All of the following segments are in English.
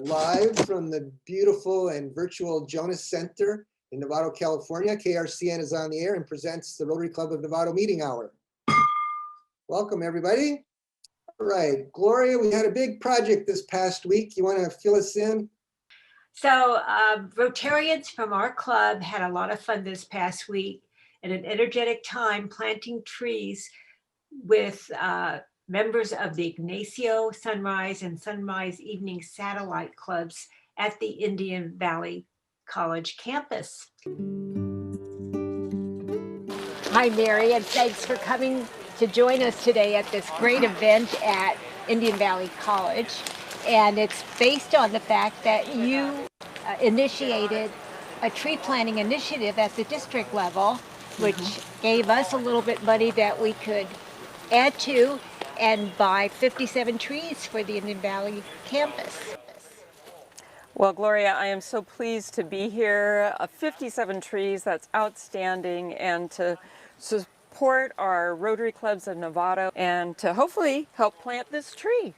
Live from the beautiful and virtual Jonas Center in Novato, California. KRCN is on the air and presents the Rotary Club of Novato Meeting Hour. Welcome, everybody. All right, Gloria, we had a big project this past week. You want to fill us in? So Rotarians from our club had a lot of fun this past week and an energetic time planting trees with members of the Ignacio Sunrise and Sunrise Evening Satellite Clubs at the Indian Valley College campus. Hi, Mary, and thanks for coming to join us today at this great event at Indian Valley College. And it's based on the fact that you initiated a tree planting initiative at the district level, which gave us a little bit money that we could add to and buy 57 trees for the Indian Valley campus. Well, Gloria, I am so pleased to be here. 57 trees, that's outstanding, and to support our Rotary Clubs of Novato and to hopefully help plant this tree.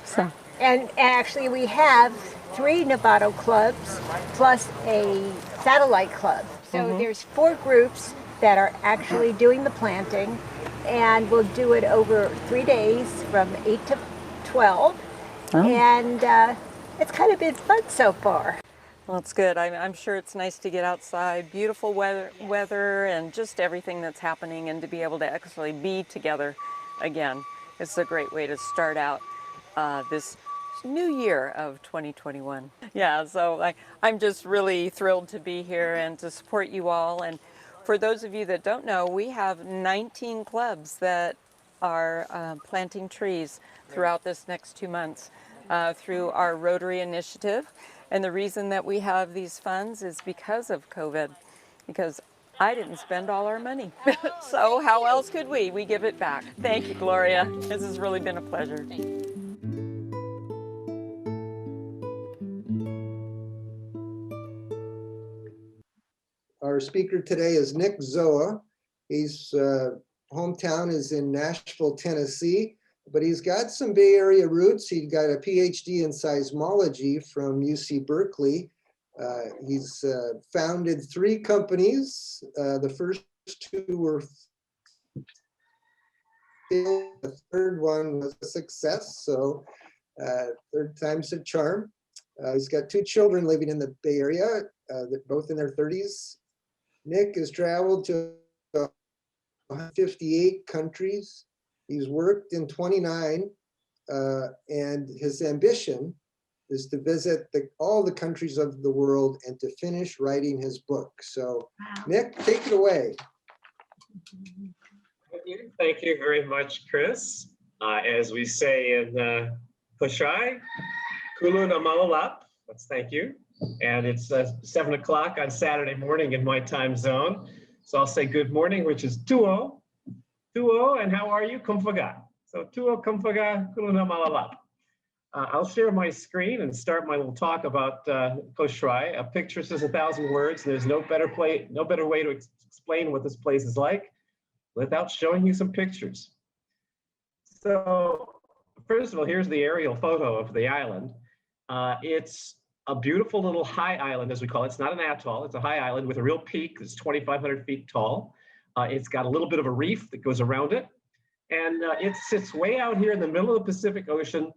So. And actually we have 3 Novato clubs plus a satellite club. So there's 4 groups that are actually doing the planting, and we'll do it over 3 days from 8 to 12. Oh. And it's kind of been fun so far. Well, it's good. I'm sure it's nice to get outside, beautiful weather and just everything that's happening, and to be able to actually be together again. It's a great way to start out this new year of 2021. Yeah, so I'm just really thrilled to be here and to support you all. And for those of you that don't know, we have 19 clubs that are planting trees throughout this next 2 months through our Rotary initiative. And the reason that we have these funds is because of COVID, because I didn't spend all our money. So how else could we? We give it back. Thank you, Gloria. This has really been a pleasure. Our speaker today is Nick Zoa. His hometown is in Nashville, Tennessee, but he's got some Bay Area roots. He got a PhD in seismology from UC Berkeley. He's founded 3 companies. The first 2 were failed. The third one was a success, so third time's a charm. He's got 2 children living in the Bay Area, both in their 30s. Nick has traveled to 158 countries. He's worked in 29, and his ambition is to visit all the countries of the world and to finish writing his book. So, wow. Nick, take it away. Thank you very much, Chris. As we say in Kosrae, Kulu na malalap. Let's thank you. And it's 7 o'clock on Saturday morning in my time zone. So I'll say good morning, which is tuo. Tuo, and how are you? Kumfaga. So tuo, kumfaga, kuluna malalap. I'll share my screen and start my little talk about Kosrae. A picture says 1,000 words. There's no better way to explain what this place is like without showing you some pictures. So first of all, here's the aerial photo of the island. It's a beautiful little high island, as we call it. It's not an atoll, it's a high island with a real peak that's 2,500 feet tall. It's got a little bit of a reef that goes around it. And it sits way out here in the middle of the Pacific Ocean.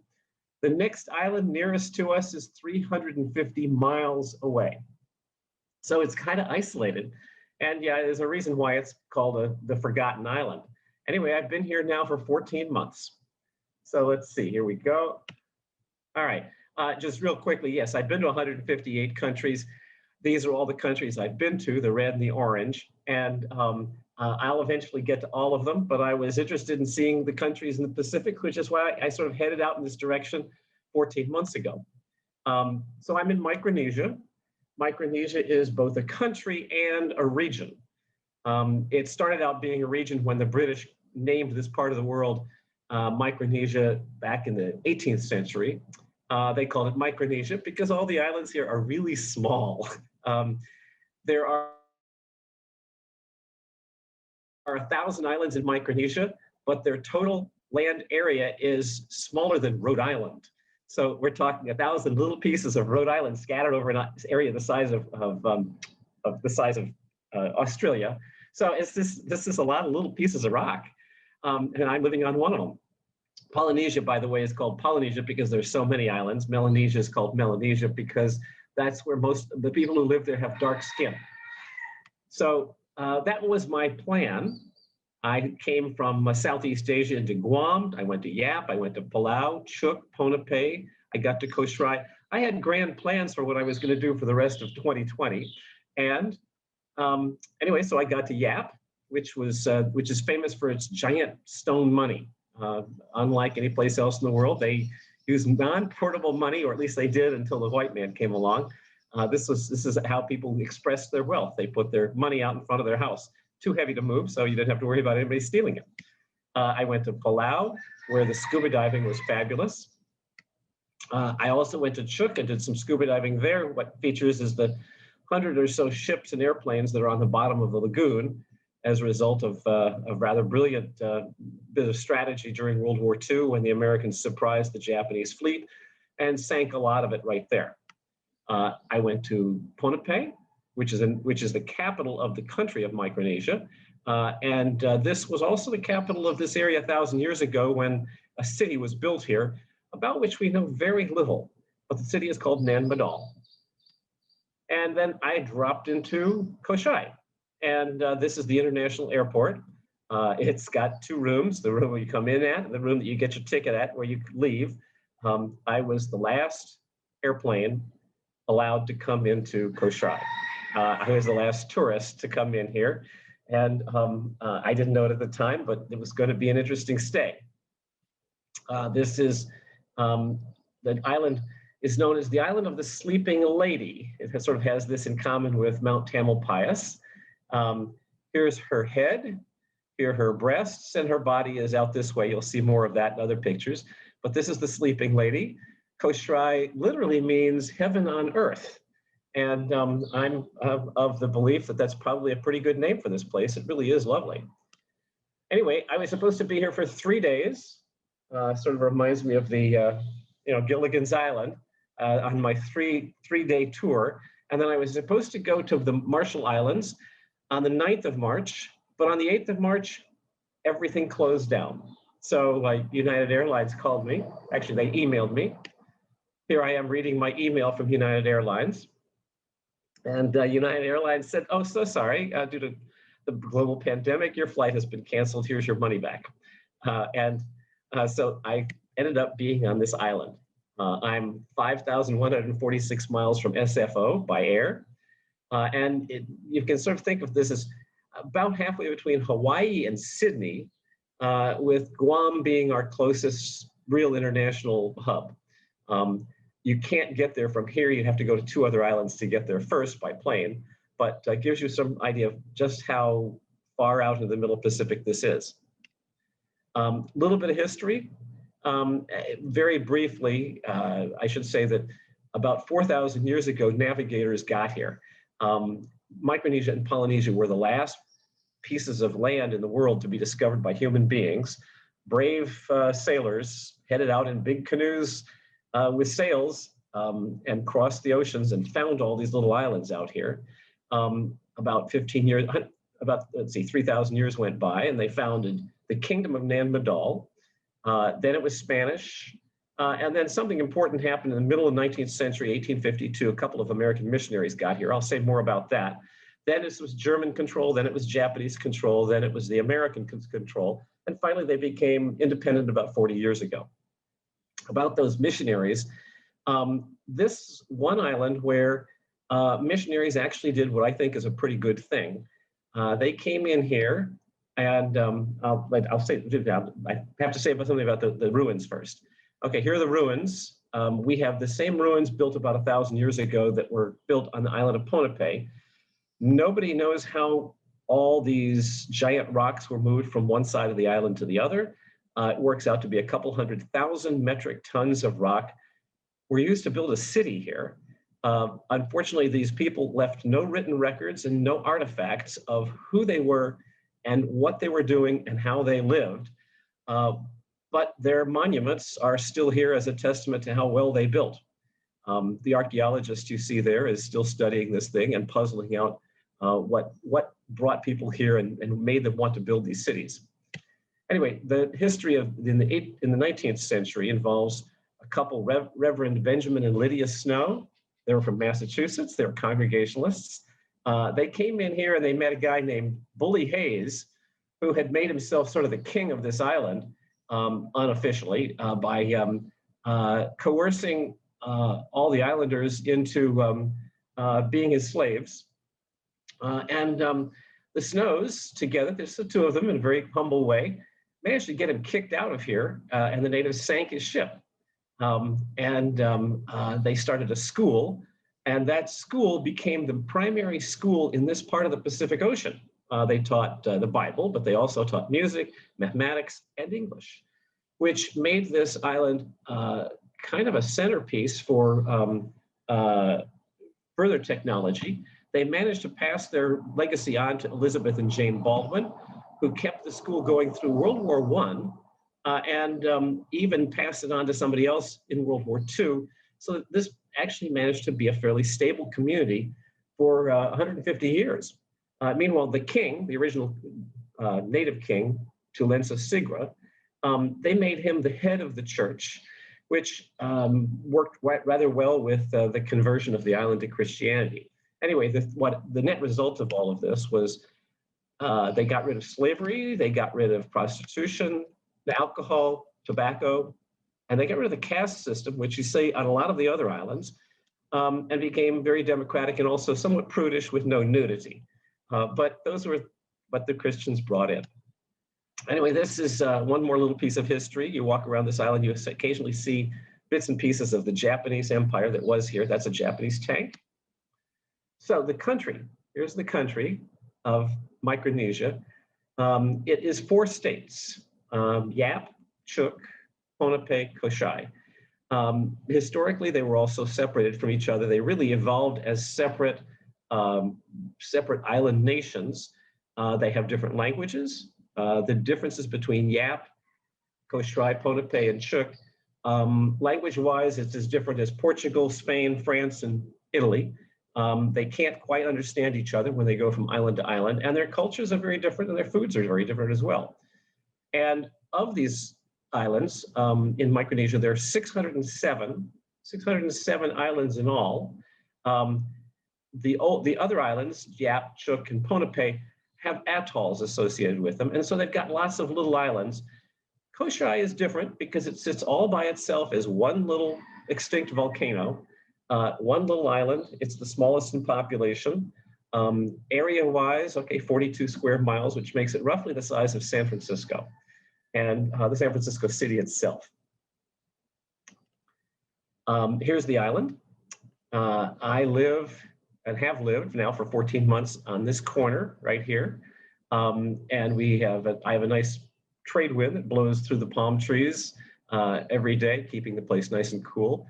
The next island nearest to us is 350 miles away. So it's kind of isolated. And yeah, there's a reason why it's called the Forgotten Island. Anyway, I've been here now for 14 months. So let's see, here we go. All right. Just real quickly, yes, I've been to 158 countries. These are all the countries I've been to, the red and the orange, and I'll eventually get to all of them, but I was interested in seeing the countries in the Pacific, which is why I sort of headed out in this direction 14 months ago. So I'm in Micronesia. Micronesia is both a country and a region. It started out being a region when the British named this part of the world Micronesia back in the 18th century. They called it Micronesia because all the islands here are really small. There are 1,000 islands in Micronesia, but their total land area is smaller than Rhode Island. So we're talking 1,000 little pieces of Rhode Island scattered over an area the size of Australia. So this is a lot of little pieces of rock, and I'm living on one of them. Polynesia, by the way, is called Polynesia because there's so many islands. Melanesia is called Melanesia because that's where most of the people who live there have dark skin. So that was my plan. I came from Southeast Asia into Guam. I went to Yap. I went to Palau, Chuuk, Pohnpei. I got to Kosrae. I had grand plans for what I was going to do for the rest of 2020. And anyway, so I got to Yap, which is famous for its giant stone money. Unlike any place else in the world, they use non-portable money, or at least they did until the white man came along. This is how people express their wealth. They put their money out in front of their house. Too heavy to move, so you didn't have to worry about anybody stealing it. I went to Palau, where the scuba diving was fabulous. I also went to Chuuk and did some scuba diving there. What features is the 100 or so ships and airplanes that are on the bottom of the lagoon as a result of a rather brilliant bit of strategy during World War II when the Americans surprised the Japanese fleet and sank a lot of it right there. I went to Pohnpei, which is the capital of the country of Micronesia. And this was also the capital of this area 1,000 years ago when a city was built here, about which we know very little, but the city is called Nan Madol. And then I dropped into Kosrae, and this is the international airport. It's got 2 rooms, the room where you come in at, and the room that you get your ticket at where you leave. I was the last airplane allowed to come into Kosrae. I was the last tourist to come in here, and I didn't know it at the time, but it was going to be an interesting stay. This is, the island is known as the Island of the Sleeping Lady. It sort of has this in common with Mount Tamalpais. Here's her head, here are her breasts, and her body is out this way. You'll see more of that in other pictures, but this is the Sleeping Lady. Kosrae literally means heaven on earth. And I'm of the belief that that's probably a pretty good name for this place. It really is lovely. Anyway, I was supposed to be here for 3 days. Sort of reminds me of the, Gilligan's Island on my three-day tour. And then I was supposed to go to the Marshall Islands on the 9th of March. But on the 8th of March, everything closed down. So United Airlines called me. Actually, they emailed me. Here I am reading my email from United Airlines. And United Airlines said, "Oh, so sorry, due to the global pandemic, your flight has been canceled. Here's your money back." So I ended up being on this island. I'm 5,146 miles from SFO by air. And you can sort of think of this as about halfway between Hawaii and Sydney, with Guam being our closest real international hub. You can't get there from here. You have to go to 2 other islands to get there first by plane, but gives you some idea of just how far out in the middle Pacific this is. Little bit of history. Very briefly, I should say that about 4,000 years ago, navigators got here. Micronesia and Polynesia were the last pieces of land in the world to be discovered by human beings. Brave sailors headed out in big canoes with sails and crossed the oceans and found all these little islands out here. About 3,000 years went by, and they founded the Kingdom of Nan Madol. Then it was Spanish. And then something important happened in the middle of the 19th century, 1852. A couple of American missionaries got here. I'll say more about that. Then this was German control. Then it was Japanese control. Then it was the American control. And finally, they became independent about 40 years ago. About those missionaries, this one island where missionaries actually did what I think is a pretty good thing. They came in here, and I have to say something about the ruins first. Okay, here are the ruins. We have the same ruins built about 1,000 years ago that were built on the island of Pohnpei. Nobody knows how all these giant rocks were moved from one side of the island to the other. It works out to be a couple 100,000 metric tons of rock were used to build a city here. Unfortunately, these people left no written records and no artifacts of who they were and what they were doing and how they lived. but their monuments are still here as a testament to how well they built. The archaeologist you see there is still studying this thing and puzzling out what brought people here and made them want to build these cities. Anyway, the history in the 19th century involves a couple, Reverend Benjamin and Lydia Snow. They were from Massachusetts. They were Congregationalists. They came in here and they met a guy named Bully Hayes, who had made himself sort of the king of this island unofficially by coercing all the islanders into being his slaves. The Snows together, there's the two of them in a very humble way, managed to get him kicked out of here, and the natives sank his ship. They started a school, and that school became the primary school in this part of the Pacific Ocean. They taught the Bible, but they also taught music, mathematics, and English, which made this island kind of a centerpiece for further technology. They managed to pass their legacy on to Elizabeth and Jane Baldwin, who kept the school going through World War I, and even passed it on to somebody else in World War II. So this actually managed to be a fairly stable community for 150 years. Meanwhile, the king, the original native king, Tulensa Sigra, they made him the head of the church, which worked rather well with the conversion of the island to Christianity. Anyway, the net result of all of this was they got rid of slavery, they got rid of prostitution, the alcohol, tobacco, and they got rid of the caste system, which you see on a lot of the other islands, and became very democratic and also somewhat prudish with no nudity. But those were what the Christians brought in. Anyway, this is one more little piece of history. You walk around this island, you occasionally see bits and pieces of the Japanese empire that was here. That's a Japanese tank. So the country, here's the country of Micronesia. It is 4 states, Yap, Chuuk, Pohnpei, Kosrae. Historically, they were also separated from each other. They really evolved as separate island nations. They have different languages. The differences between Yap, Kosrae, Pohnpei, and Chuuk, language-wise, it's as different as Portugal, Spain, France, and Italy. They can't quite understand each other when they go from island to island, and their cultures are very different and their foods are very different as well. And of these islands in Micronesia, there are 607 islands in all. The other islands, Yap, Chuuk, and Pohnpei, have atolls associated with them, and so they've got lots of little islands. Kosrae is different because it sits all by itself as one little extinct volcano. One little island. It's the smallest in population. Area-wise, 42 square miles, which makes it roughly the size of San Francisco and the San Francisco city itself. Here's the island. I live and have lived now for 14 months on this corner right here. And I have a nice trade wind that blows through the palm trees every day, keeping the place nice and cool.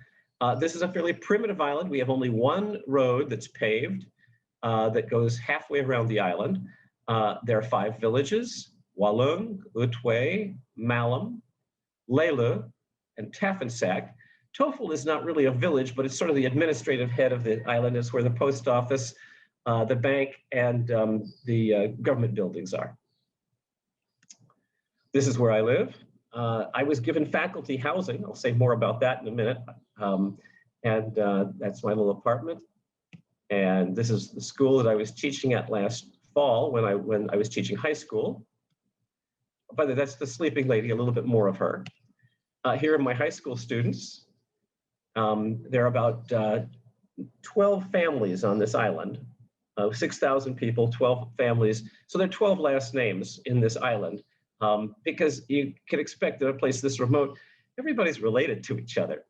This is a fairly primitive island. We have only one road that's paved that goes halfway around the island. There are 5 villages: Walung, Utwe, Malum, Leilu, and Tafansak. Tofel is not really a village, but it's sort of the administrative head of the island. It's where the post office, the bank, and the government buildings are. This is where I live. I was given faculty housing. I'll say more about that in a minute. That's my little apartment. And this is the school that I was teaching at last fall when I was teaching high school. By the way, that's the sleeping lady, a little bit more of her. Here are my high school students. There are about 12 families on this island, 6,000 people, 12 families. So there are 12 last names in this island. Because you can expect that a place this remote, everybody's related to each other.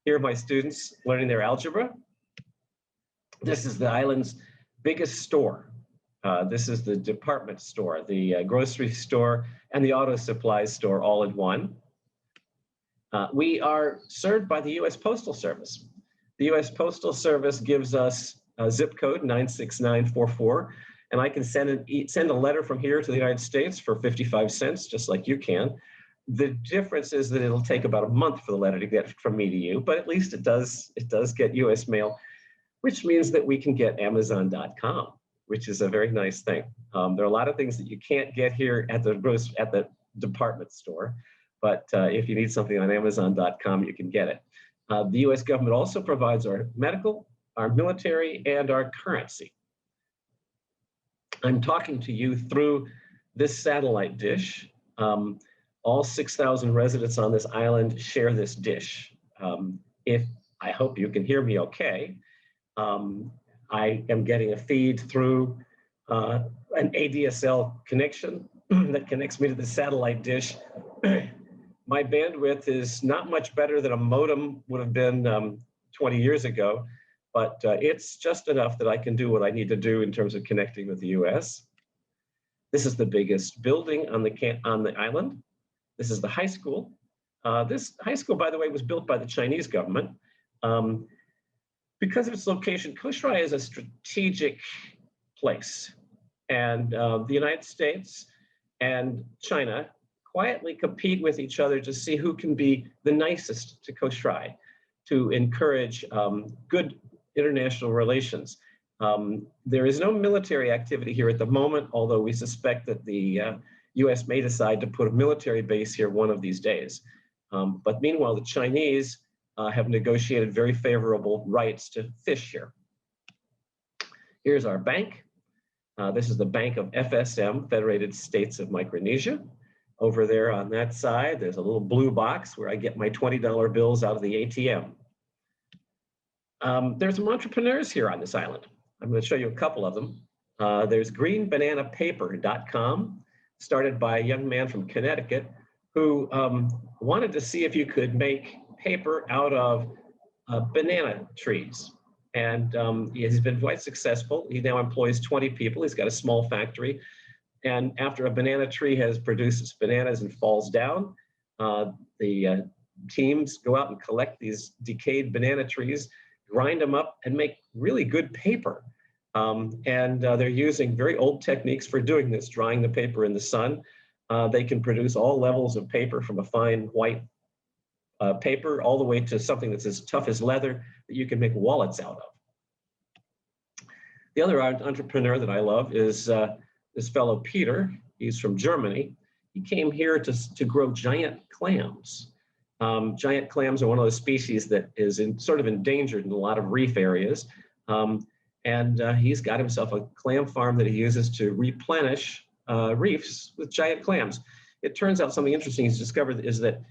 Here are my students learning their algebra. This is the island's biggest store. This is the department store, the grocery store, and the auto supply store all in one. We are served by the U.S. Postal Service. The U.S. Postal Service gives us a zip code 96944. And I can send a letter from here to the United States for 55 cents, just like you can. The difference is that it'll take about a month for the letter to get from me to you, but at least it does get US mail, which means that we can get Amazon.com, which is a very nice thing. There are a lot of things that you can't get here at the department store, but if you need something on Amazon.com, you can get it. The US government also provides our medical, our military, and our currency. I'm talking to you through this satellite dish. All 6,000 residents on this island share this dish. I hope you can hear me okay. I am getting a feed through an ADSL connection that connects me to the satellite dish. My bandwidth is not much better than a modem would have been 20 years ago, but it's just enough that I can do what I need to do in terms of connecting with the US. This is the biggest building on the island. This is the high school. This high school, by the way, was built by the Chinese government. Because of its location, Kosrae is a strategic place. And the United States and China quietly compete with each other to see who can be the nicest to Kosrae, to encourage good international relations. There is no military activity here at the moment, although we suspect that the US may decide to put a military base here one of these days. But meanwhile, the Chinese have negotiated very favorable rights to fish here. Here's our bank. This is the Bank of FSM, Federated States of Micronesia. Over there on that side, there's a little blue box where I get my $20 bills out of the ATM. There's some entrepreneurs here on this island. I'm going to show you a couple of them. There's greenbananapaper.com, started by a young man from Connecticut who wanted to see if you could make paper out of banana trees. And he's been quite successful. He now employs 20 people. He's got a small factory. And after a banana tree has produced its bananas and falls down, the teams go out and collect these decayed banana trees, grind them up, and make really good paper. They're using very old techniques for doing this, drying the paper in the sun. They can produce all levels of paper, from a fine white paper all the way to something that's as tough as leather that you can make wallets out of. The other entrepreneur that I love is this fellow Peter. He's from Germany. He came here to grow giant clams. Giant clams are one of those species that is sort of endangered in a lot of reef areas. He's got himself a clam farm that he uses to replenish reefs with giant clams. It turns out something interesting he's discovered is that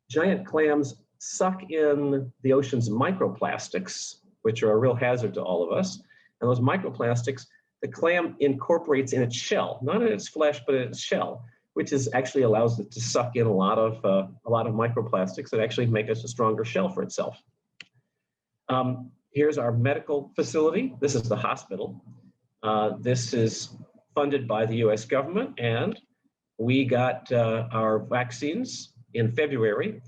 giant clams suck in the ocean's microplastics, which are a real hazard to all of us. And those microplastics, the clam incorporates in its shell, not in its flesh, but in its shell, which actually allows it to suck in a lot of microplastics that actually make us a stronger shell for itself. Here's our medical facility. This is the hospital. This is funded by the US government, and we got our vaccines in February.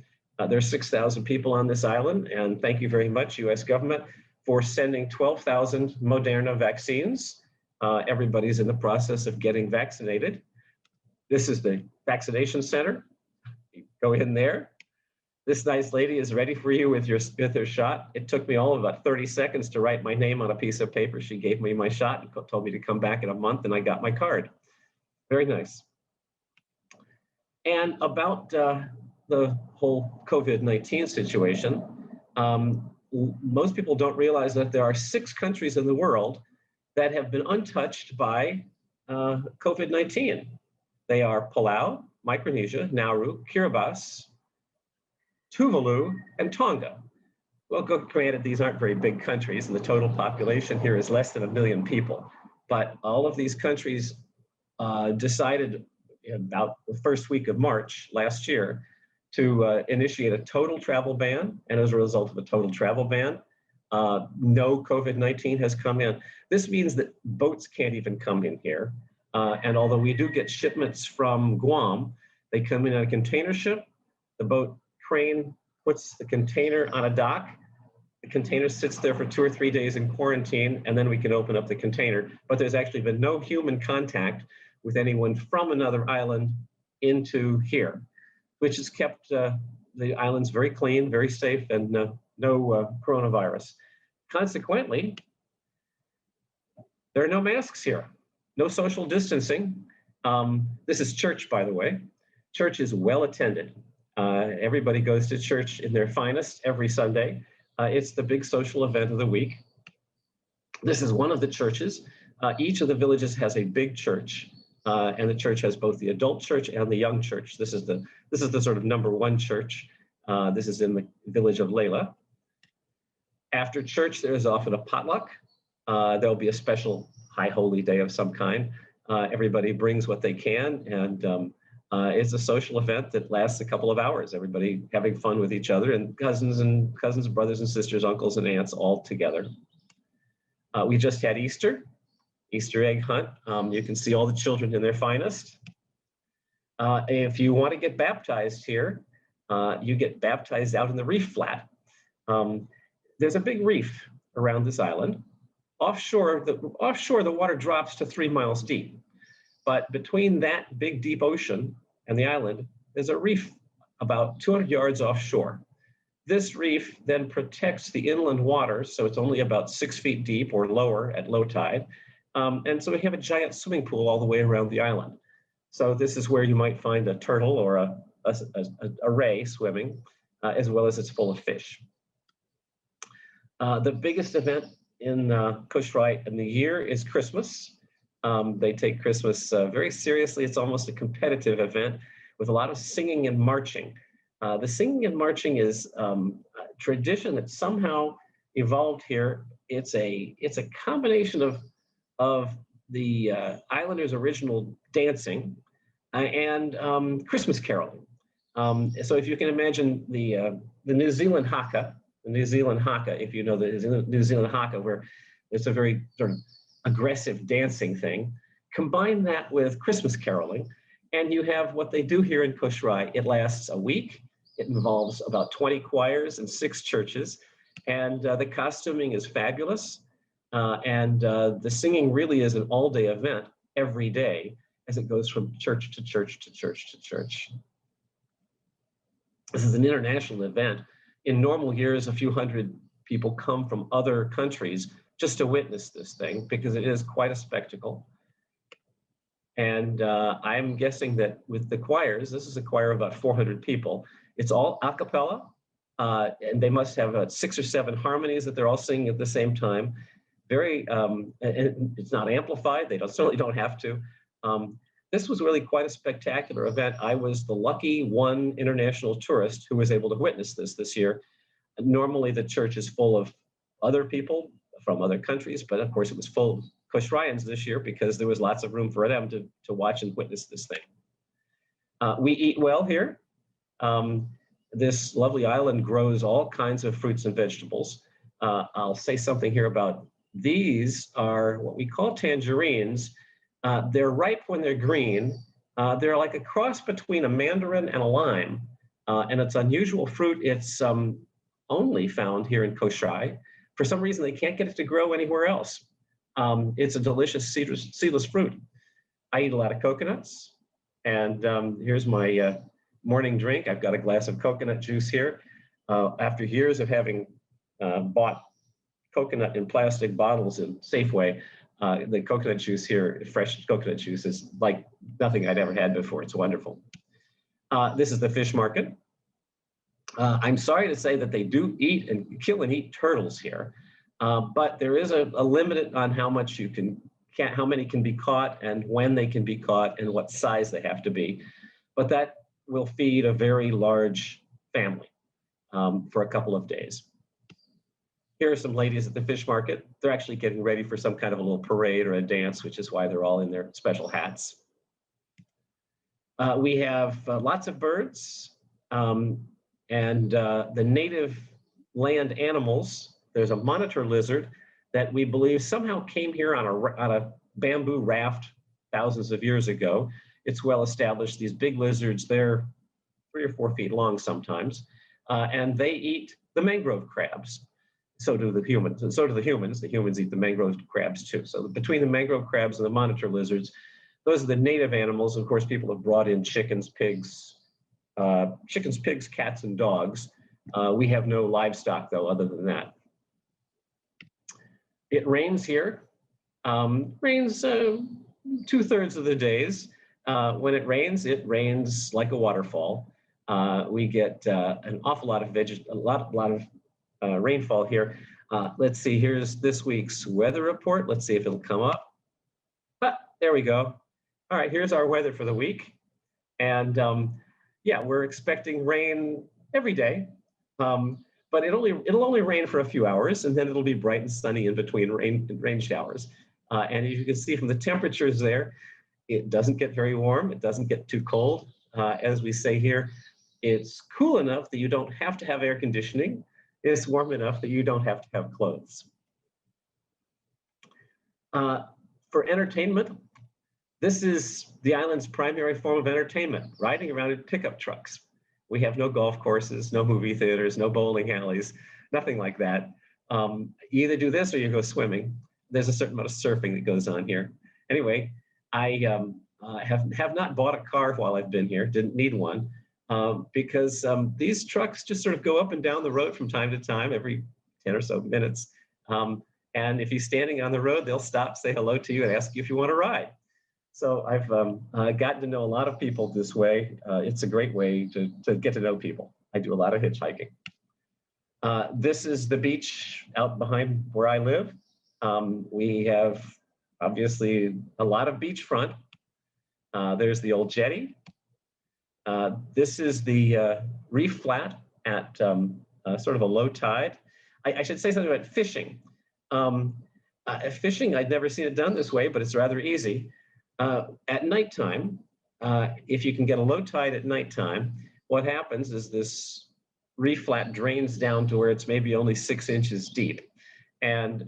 There's 6,000 people on this island, and thank you very much, US government, for sending 12,000 Moderna vaccines. Everybody's in the process of getting vaccinated. This is the vaccination center. You go in there. This nice lady is ready for you with her shot. It took me all of about 30 seconds to write my name on a piece of paper. She gave me my shot and told me to come back in a month, and I got my card. Very nice. And about the whole COVID-19 situation, most people don't realize that there are 6 countries in the world that have been untouched by COVID-19. They are Palau, Micronesia, Nauru, Kiribati, Tuvalu, and Tonga. Well, granted, these aren't very big countries, and the total population here is less than 1 million people. But all of these countries decided about the first week of March last year to initiate a total travel ban. And as a result of a total travel ban, no COVID-19 has come in. This means that boats can't even come in here. And although we do get shipments from Guam, they come in on a container ship. The boat crane puts the container on a dock. The container sits there for 2 or 3 days in quarantine, and then we can open up the container. But there's actually been no human contact with anyone from another island into here. which has kept the islands very clean, very safe, and no coronavirus. Consequently, there are no masks here, no social distancing. This is church, by the way. Church is well attended. Everybody goes to church in their finest every Sunday. It's the big social event of the week. This is one of the churches. Each of the villages has a big church, and the church has both the adult church and the young church. This is the sort of #1 church. This is in the village of Layla. After church, there is often a potluck. There'll be a special high holy day of some kind. Everybody brings what they can, and it's a social event that lasts a couple of hours. Everybody having fun with each other, and cousins, brothers and sisters, uncles and aunts all together. We just had Easter egg hunt. You can see all the children in their finest. If you want to get baptized here, you get baptized out in the reef flat. There's a big reef around this island. Offshore, the water drops to 3 miles deep. But between that big deep ocean and the island, there's a reef about 200 yards offshore. This reef then protects the inland water, so it's only about 6 feet deep or lower at low tide. And so we have a giant swimming pool all the way around the island. So this is where you might find a turtle or a ray swimming, as well as it's full of fish. The biggest event in Kosrae in the year is Christmas. They take Christmas very seriously. It's almost a competitive event with a lot of singing and marching. The singing and marching is a tradition that somehow evolved here. It's a combination of the islanders' original dancing and Christmas caroling. So if you can imagine the New Zealand haka, if you know the New Zealand haka, where it's a very sort of aggressive dancing thing, combine that with Christmas caroling, and you have what they do here in Kosrae. It lasts a week. It involves about 20 choirs and 6 churches, and the costuming is fabulous, and the singing really is an all-day event every day as it goes from church to church to church to church. This is an international event. In normal years, a few hundred people come from other countries just to witness this thing because it is quite a spectacle. And I'm guessing that with the choirs, this is a choir of about 400 people. It's all a cappella, and they must have 6 or 7 harmonies that they're all singing at the same time. And it's not amplified. They certainly don't have to. This was really quite a spectacular event. I was the lucky one international tourist who was able to witness this year. Normally, the church is full of other people from other countries, but of course, it was full of Kosraeans this year because there was lots of room for them to watch and witness this thing. We eat well here. This lovely island grows all kinds of fruits and vegetables. I'll say something here about these are what we call tangerines. They're ripe when they're green. They're like a cross between a mandarin and a lime, and it's unusual fruit. It's only found here in Kosrae. For some reason, they can't get it to grow anywhere else. It's a delicious seedless fruit. I eat a lot of coconuts, and here's my morning drink. I've got a glass of coconut juice here. After years of having bought coconut in plastic bottles in Safeway, the coconut juice here, fresh coconut juice, is like nothing I'd ever had before. It's wonderful. This is the fish market. I'm sorry to say that they do kill and eat turtles here, but there is a limit on how much how many can be caught and when they can be caught and what size they have to be. But that will feed a very large family for a couple of days. Here are some ladies at the fish market. They're actually getting ready for some kind of a little parade or a dance, which is why they're all in their special hats. We have lots of birds and the native land animals. There's a monitor lizard that we believe somehow came here on a bamboo raft thousands of years ago. It's well established. These big lizards, they're 3 or 4 feet long sometimes, and they eat the mangrove crabs. So do the humans, and so do the humans. The humans eat the mangrove crabs too. So between the mangrove crabs and the monitor lizards, those are the native animals. Of course, people have brought in chickens, pigs, chickens, pigs, cats, and dogs. We have no livestock, though, other than that. It rains here. Rains 2/3 of the days. When it rains like a waterfall. We get an awful lot of rainfall here. Let's see, here's this week's weather report. Let's see if it'll come up. But there we go. All right, here's our weather for the week. And yeah, we're expecting rain every day. But it'll only rain for a few hours, and then it'll be bright and sunny in between rain showers. And as you can see from the temperatures there, it doesn't get very warm. It doesn't get too cold. As we say here, it's cool enough that you don't have to have air conditioning. It's warm enough that you don't have to have clothes. For entertainment, this is the island's primary form of entertainment, riding around in pickup trucks. We have no golf courses, no movie theaters, no bowling alleys, nothing like that. You either do this or you go swimming. There's a certain amount of surfing that goes on here. Anyway, I have not bought a car while I've been here, didn't need one, because these trucks just sort of go up and down the road from time to time, every 10 or so minutes. And if you're standing on the road, they'll stop, say hello to you, and ask you if you want to ride. So I've gotten to know a lot of people this way. It's a great way to get to know people. I do a lot of hitchhiking. This is the beach out behind where I live. We have obviously a lot of beachfront. There's the old jetty. This is the reef flat at sort of a low tide. I should say something about fishing. Fishing, I'd never seen it done this way, but it's rather easy. At nighttime, if you can get a low tide at nighttime, what happens is this reef flat drains down to where it's maybe only 6 inches deep. And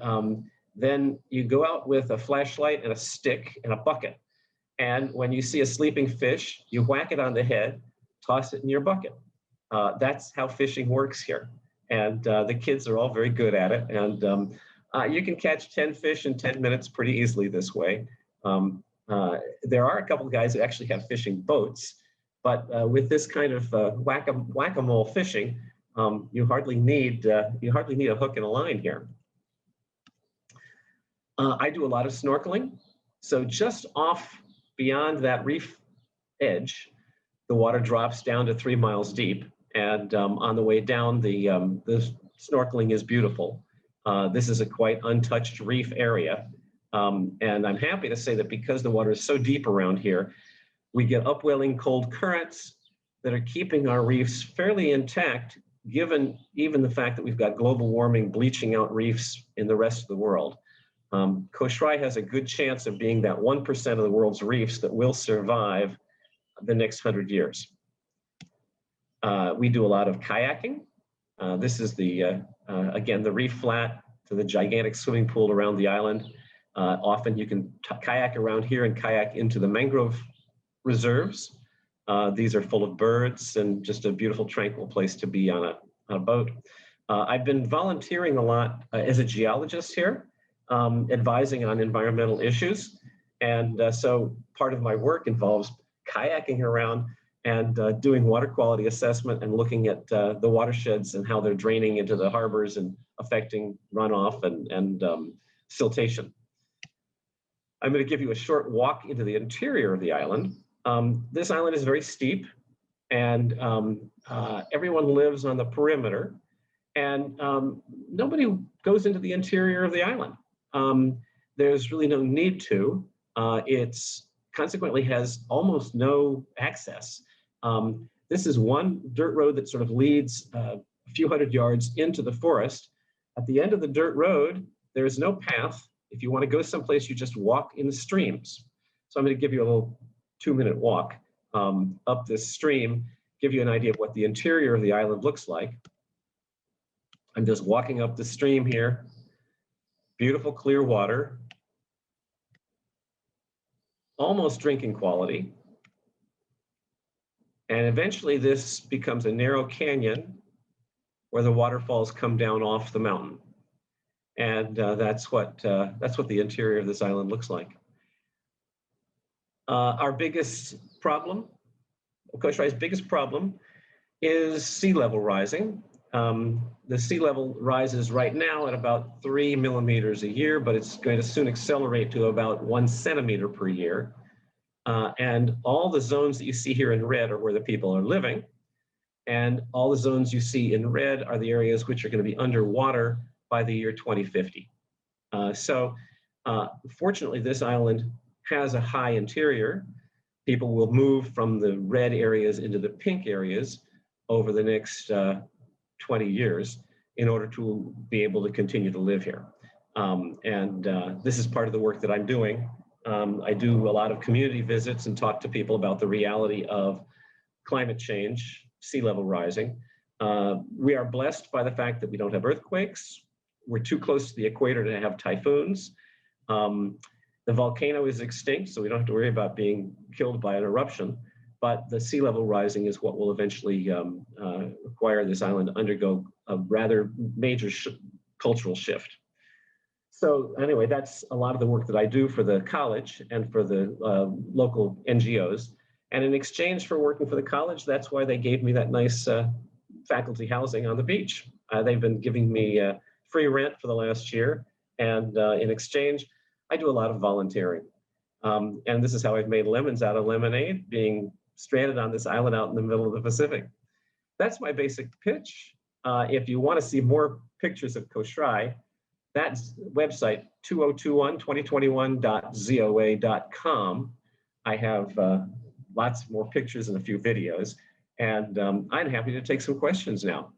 then you go out with a flashlight and a stick and a bucket. And when you see a sleeping fish, you whack it on the head, toss it in your bucket. That's how fishing works here. And the kids are all very good at it. And you can catch 10 fish in 10 minutes pretty easily this way. There are a couple of guys that actually have fishing boats, but with this kind of whack-a-mole fishing, you hardly need a hook and a line here. I do a lot of snorkeling. So just off beyond that reef edge, the water drops down to 3 miles deep. And on the way down, the snorkeling is beautiful. This is a quite untouched reef area. And I'm happy to say that because the water is so deep around here, we get upwelling cold currents that are keeping our reefs fairly intact, given even the fact that we've got global warming bleaching out reefs in the rest of the world. Kosrae has a good chance of being that 1% of the world's reefs that will survive the next 100 years. We do a lot of kayaking. This is again, the reef flat to the gigantic swimming pool around the island. Often you can kayak around here and kayak into the mangrove reserves. These are full of birds and just a beautiful, tranquil place to be on a boat. I've been volunteering a lot as a geologist here, advising on environmental issues. And so part of my work involves kayaking around and doing water quality assessment and looking at the watersheds and how they're draining into the harbors and affecting runoff and siltation. I'm going to give you a short walk into the interior of the island. This island is very steep, and everyone lives on the perimeter, and nobody goes into the interior of the island. There's really no need to. It's consequently has almost no access. This is one dirt road that sort of leads a few hundred yards into the forest. At the end of the dirt road, there is no path. If you want to go someplace, you just walk in the streams. So I'm going to give you a little 2-minute walk up this stream, give you an idea of what the interior of the island looks like. I'm just walking up the stream here. Beautiful clear water. Almost drinking quality. And eventually this becomes a narrow canyon where the waterfalls come down off the mountain. And that's what the interior of this island looks like. Our biggest problem, Kosrae's biggest problem is sea level rising. The sea level rises right now at about 3 millimeters a year, but it's going to soon accelerate to about 1 centimeter per year. And all the zones that you see here in red are where the people are living. And all the zones you see in red are the areas which are going to be underwater by the year 2050. Fortunately, this island has a high interior. People will move from the red areas into the pink areas over the next 20 years in order to be able to continue to live here. This is part of the work that I'm doing. I do a lot of community visits and talk to people about the reality of climate change, sea level rising. We are blessed by the fact that we don't have earthquakes. We're too close to the equator to have typhoons. The volcano is extinct, so we don't have to worry about being killed by an eruption. But the sea level rising is what will eventually require this island to undergo a rather major cultural shift. So anyway, that's a lot of the work that I do for the college and for the local NGOs. And in exchange for working for the college, that's why they gave me that nice faculty housing on the beach. They've been giving me free rent for the last year. And in exchange, I do a lot of volunteering. And this is how I've made lemons out of lemonade, being stranded on this island out in the middle of the Pacific. That's my basic pitch. If you want to see more pictures of Kosrae, that's website 2021.zoa.com. I have lots more pictures and a few videos, and I'm happy to take some questions now.